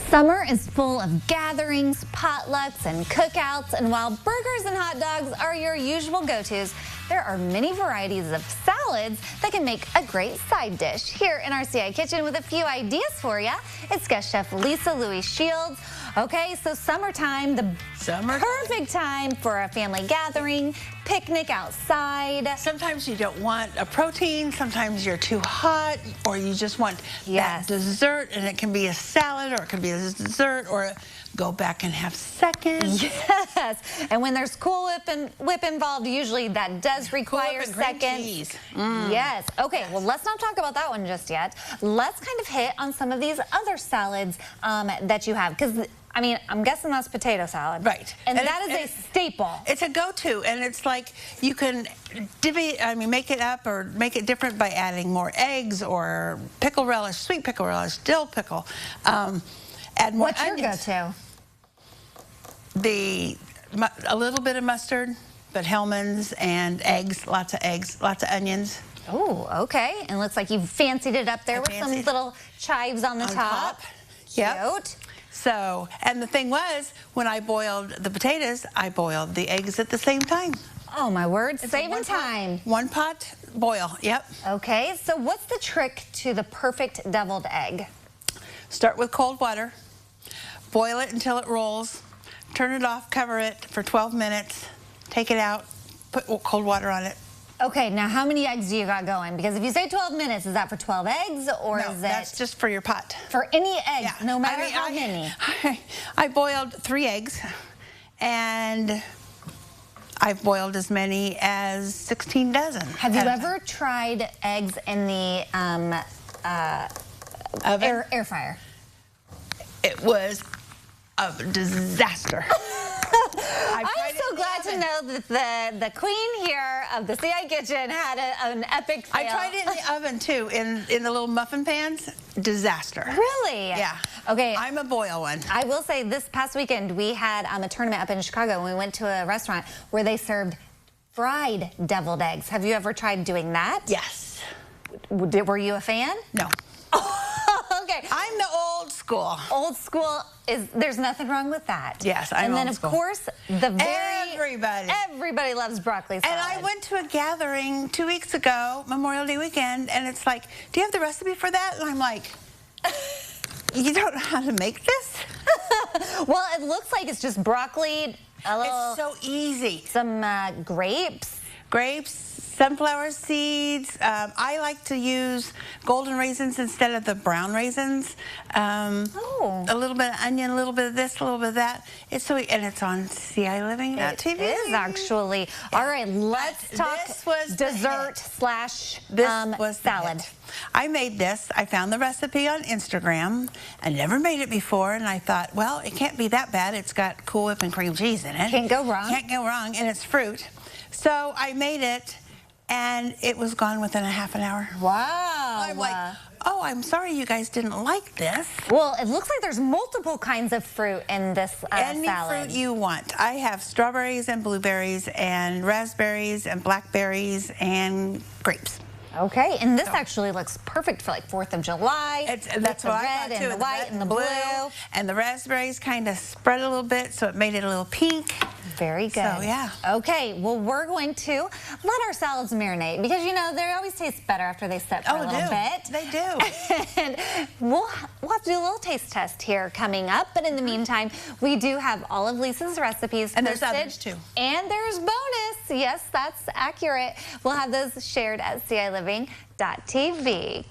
Summer is full of gatherings, potlucks, and cookouts, and while burgers and hot dogs are your usual go-tos, there are many varieties of salads that can make a great side dish. Here in our CI kitchen with a few ideas for you, it's guest chef Lisa Lewey-Shields. Okay, so summertime, the perfect time for a family gathering, picnic outside. Sometimes you don't want a protein, sometimes you're too hot, or you just want that dessert, and it can be a salad, or it can be a dessert, or go back and have seconds. Yes, and when there's Cool Whip involved, usually that does require seconds. Yes, okay, well, let's not talk about that one just yet. Let's kind of hit on some of these other salads that you have, because I mean, I'm guessing that's potato salad. Right. And that is a staple. It's a go-to, and it's like you can make it up or make it different by adding more eggs or pickle relish, sweet pickle relish, dill pickle. Add more What's onions. your go-to? A little bit of mustard, but Hellmann's, and eggs, lots of onions. Oh, okay. And it looks like you've fancied it up there with some little chives on the top. Cute. So, and the thing was, when I boiled the potatoes, I boiled the eggs at the same time. Oh, my word, saving time. One pot boil, yep. Okay, so what's the trick to the perfect deviled egg? Start with cold water, boil it until it rolls, turn it off, cover it for 12 minutes, take it out, put cold water on it. Okay, now how many eggs do you got going? Because if you say 12 minutes, is that for 12 eggs, or is it... that's just for your pot. For any eggs, no matter how many? I boiled 3 eggs, and I've boiled as many as 16 dozen. Have you ever tried eggs in the air fryer? It was a disaster. I'm so glad to know that the queen here of the CI kitchen had an epic fail. I tried it in the oven too, in the little muffin pans. Disaster. Really? Yeah. Okay. I'm a boil one. I will say this past weekend we had a tournament up in Chicago, and we went to a restaurant where they served fried deviled eggs. Have you ever tried doing that? Yes. Were you a fan? No. Okay. I'm the old school. Old school there's nothing wrong with that. Yes, I'm old school. And then of course, everybody loves broccoli salad. And I went to a gathering 2 weeks ago, Memorial Day weekend, and it's like, do you have the recipe for that? And I'm like, you don't know how to make this? Well, it looks like it's just broccoli, it's so easy. Some grapes. Sunflower seeds. I like to use golden raisins instead of the brown raisins. A little bit of onion, a little bit of this, a little bit of that. It's so, and it's on CILiving.tv. It is actually. Yeah. All right, let's talk dessert slash salad. I made this. I found the recipe on Instagram. I never made it before, and I thought, well, it can't be that bad. It's got Cool Whip and cream cheese in it. Can't go wrong. Can't go wrong, and it's fruit. So I made it, and it was gone within a half an hour. Wow. I'm like, oh, I'm sorry you guys didn't like this. Well, it looks like there's multiple kinds of fruit in this salad. Any fruit you want. I have strawberries and blueberries and raspberries and blackberries and grapes. Okay, and this actually looks perfect for like 4th of July. That's what I thought too. And the white and the blue. And the raspberries kind of spread a little bit, so it made it a little pink. Very good. So, yeah. Okay, well, we're going to let our salads marinate, because, you know, they always taste better after they sit for a little bit. They do. And we'll have to do a little taste test here coming up, but in the meantime, we do have all of Lisa's recipes and posted. there's others, too. And there's bonus. Yes, that's accurate. We'll have those shared at CILiving.tv.